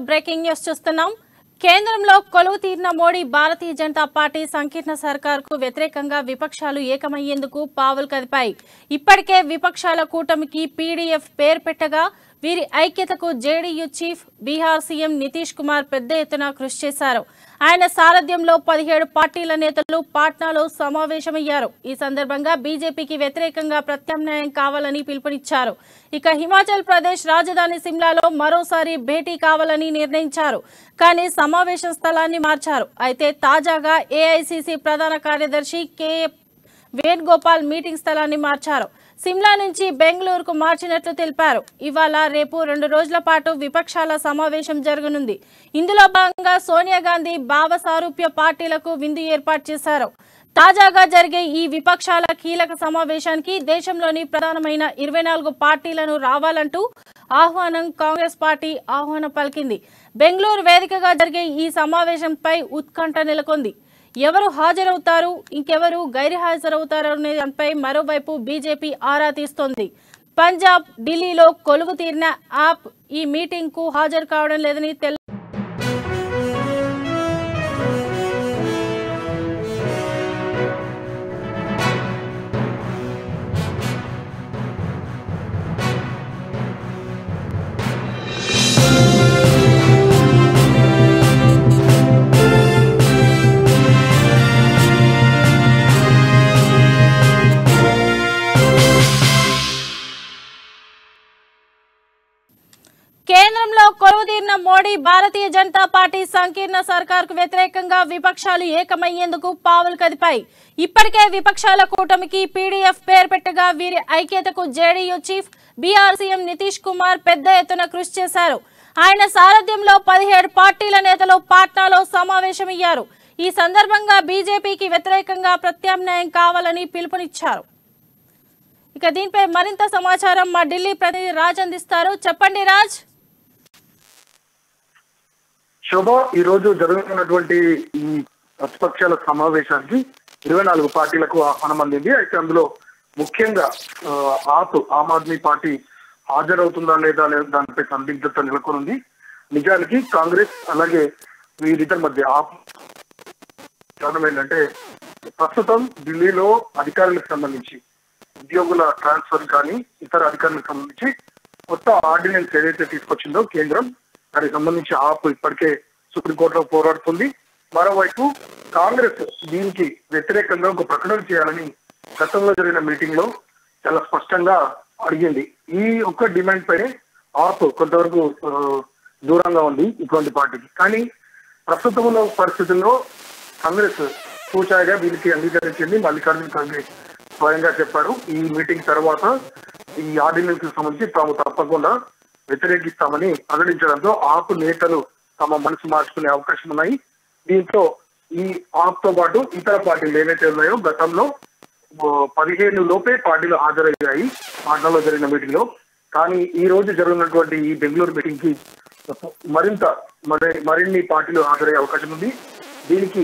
Breaking news చూస్తున్నాం. కేంద్రంలో కొలువు తీరిన మోడీ భారతీయ జనతా పార్టీ సంకీర్ణ సర్కార్కు వ్యతిరేకంగా విపక్షాలు ఏకమయ్యేందుకు పావులు కదిపాయి. ఇప్పటికే విపక్షాల కూటమికి పీడీఎఫ్ పేరు పెట్టగా వీరి ఐక్యతకు JDU chief Bihar CM Nitish Kumar పెద్ద ఎత్తున కృషి చేశారు. ఆయన సారథ్యంలో 17 పార్టీల నేతలు పాట్నాలో సమావేశమయ్యారు. ఈ సందర్భంగా బీజేపీకి వ్యతిరేకంగా ప్రత్యామ్నాయం కావాలని పిలుపునిచ్చారు. ఇక హిమాచల్ ప్రదేశ్ రాజధాని సిమ్లాలో మరోసారి భేటీ కావాలని నిర్ణయించారు. కానీ సమావేశం స్థలాన్ని మార్చారు. అయితే తాజాగా ఏఐసీసీ ప్రధాన కార్యదర్శి కే వేణుగోపాల్ మీటింగ్ స్థలాన్ని మార్చారు. సిమ్లా నుంచి బెంగళూరుకు మార్చినట్లు తెలిపారు. ఇవాళ రేపు 2 రోజుల పాటు విపక్షాల సమావేశం జరగనుంది. ఇందులో భాగంగా సోనియా గాంధీ భావ సారూప్య పార్టీలకు విందు ఏర్పాటు చేశారు. తాజాగా జరిగే ఈ విపక్షాల కీలక సమావేశానికి దేశంలోని ప్రధానమైన 24 పార్టీలను రావాలంటూ ఆహ్వానం కాంగ్రెస్ పార్టీ ఆహ్వానం పలికింది. బెంగళూరు వేదికగా జరిగే ఈ సమావేశంపై ఉత్కంఠ నెలకొంది. ఎవరు హాజరవుతారు, ఇంకెవరు గైర్హాజరవుతారు అనే దానిపై మరోవైపు బీజేపీ ఆరా తీస్తోంది. పంజాబ్, ఢిల్లీలో కొలువు తీరిన ఆప్ ఈ మీటింగ్ కు హాజరు కావడం లేదని కేంద్రంలో కొలువు తీరిన మోడీ భారతీయ జనతా పార్టీ సంకీర్ణ సర్కార్కు వ్యతిరేకంగా విపక్షాలు ఏకమయ్యేందుకు పావులు కదిపాయి. ఇప్పటికే విపక్షాల కూటమికి పీడీఎఫ్ పేరు పెట్టగా వీరి ఐక్యతకు JDU chief Bihar CM Nitish Kumar పెద్ద ఎత్తున కృషి చేశారు. ఆయన సారథ్యంలో 17 పార్టీల నేతలు పాట్నాలో సమావేశమయ్యారు. ఈ సందర్భంగా బీజేపీకి వ్యతిరేకంగా ప్రత్యామ్నాయం కావాలని పిలుపునిచ్చారు. ఇక దీనిపై మరింత సమాచారం మా ఢిల్లీ ప్రతినిధి రాజ్ అందిస్తారు. చెప్పండి రాజ్. శోభ, ఈ రోజు జరుగుతున్నటువంటి ఈ ప్రతిపక్షాల సమావేశానికి 24 పార్టీలకు ఆహ్వానం అందింది. అయితే అందులో ముఖ్యంగా ఆమ్ ఆద్మీ పార్టీ హాజరవుతుందా లేదా అనే దానిపై సందిగ్ధత నెలకొనుంది. నిజానికి కాంగ్రెస్ అలాగే వీరిద్దరి మధ్య కారణం ఏంటంటే ప్రస్తుతం ఢిల్లీలో అధికారులకు సంబంధించి ఉద్యోగుల ట్రాన్స్ఫర్ కానీ ఇతర అధికారులకు సంబంధించి కొత్త ఆర్డినెన్స్ ఏదైతే తీసుకొచ్చిందో కేంద్రం, దానికి సంబంధించి ఆప్ ఇప్పటికే సుప్రీంకోర్టులో పోరాడుతుంది. మరోవైపు కాంగ్రెస్ దీనికి వ్యతిరేకంగా ఒక ప్రకటన చేయాలని గతంలో జరిగిన మీటింగ్ లో చాలా స్పష్టంగా అడిగింది. ఈ ఒక్క డిమాండ్ పైనే ఆప్ కొంతవరకు దూరంగా ఉంది ఇటువంటి పార్టీకి. కానీ ప్రస్తుతం ఉన్న పరిస్థితుల్లో కాంగ్రెస్ పూచాయిగా దీనికి అంగీకరించింది. మల్లికార్జున ఖర్గే స్వయంగా చెప్పారు, ఈ మీటింగ్ తర్వాత ఈ ఆర్డినెన్స్ కి సంబంధించి తాము తప్పకుండా వ్యతిరేకిస్తామని ప్రకటించడంతో ఆప్ నేతలు తమ మనసు మార్చుకునే అవకాశం ఉన్నాయి. దీంతో ఈ ఆప్ తో పాటు ఇతర పార్టీలు ఏవైతే ఉన్నాయో గతంలో 15 లోపే పార్టీలు హాజరయ్యాయి పాట్నాలో జరిగిన మీటింగ్ లో. కానీ ఈ రోజు జరుగుతున్నటువంటి ఈ బెంగళూరు మీటింగ్ కి మరిన్ని పార్టీలు హాజరయ్యే అవకాశం ఉంది. దీనికి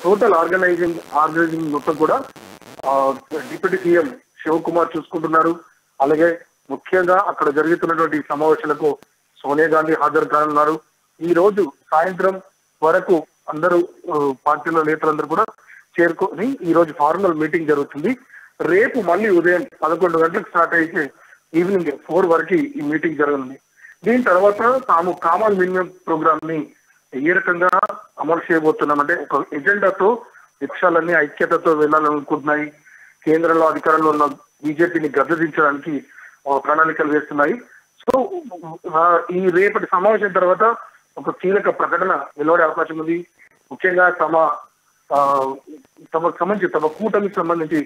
టోటల్ ఆర్గనైజింగ్ మొత్తం కూడా డిప్యూటీ సీఎం శివకుమార్ చూసుకుంటున్నారు. అలాగే ముఖ్యంగా అక్కడ జరుగుతున్నటువంటి సమావేశాలకు సోనియా గాంధీ హాజరు కానున్నారు. ఈ రోజు సాయంత్రం వరకు అందరూ పార్టీల నేతలందరూ కూడా చేరుకొని ఈ రోజు ఫార్మల్ మీటింగ్ జరుగుతుంది. రేపు మళ్ళీ ఉదయం 11 గంటలకు స్టార్ట్ అయితే ఈవినింగ్ 4 వరకు ఈ మీటింగ్ జరగనుంది. దీని తర్వాత తాము కామన్ మినిమం ప్రోగ్రామ్ ని ఏ రకంగా అమలు చేయబోతున్నామంటే ఒక ఎజెండాతో విపక్షాలన్నీ ఐక్యతతో వెళ్లాలనుకుంటున్నాయి. కేంద్రంలో అధికారంలో ఉన్న బీజేపీని గద్దెదించడానికి ప్రణాళికలు వేస్తున్నాయి. సో ఈ రేపటి సమావేశం తర్వాత ఒక కీలక ప్రకటన వెలువడే అవకాశం ఉంది. ముఖ్యంగా తమకు సంబంధించి తమ కూటమికి సంబంధించి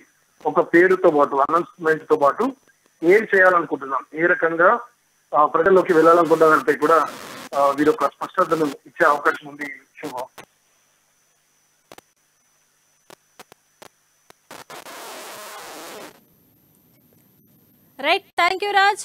ఒక పేరుతో పాటు అనౌన్స్మెంట్ తో పాటు ఏం చేయాలనుకుంటున్నాం, ఏ రకంగా ప్రజల్లోకి వెళ్ళాలనుకుంటున్నారంటే కూడా వీరు ఒక స్పష్టతను ఇచ్చే అవకాశం ఉంది. శుభం. Right, thank you Raj.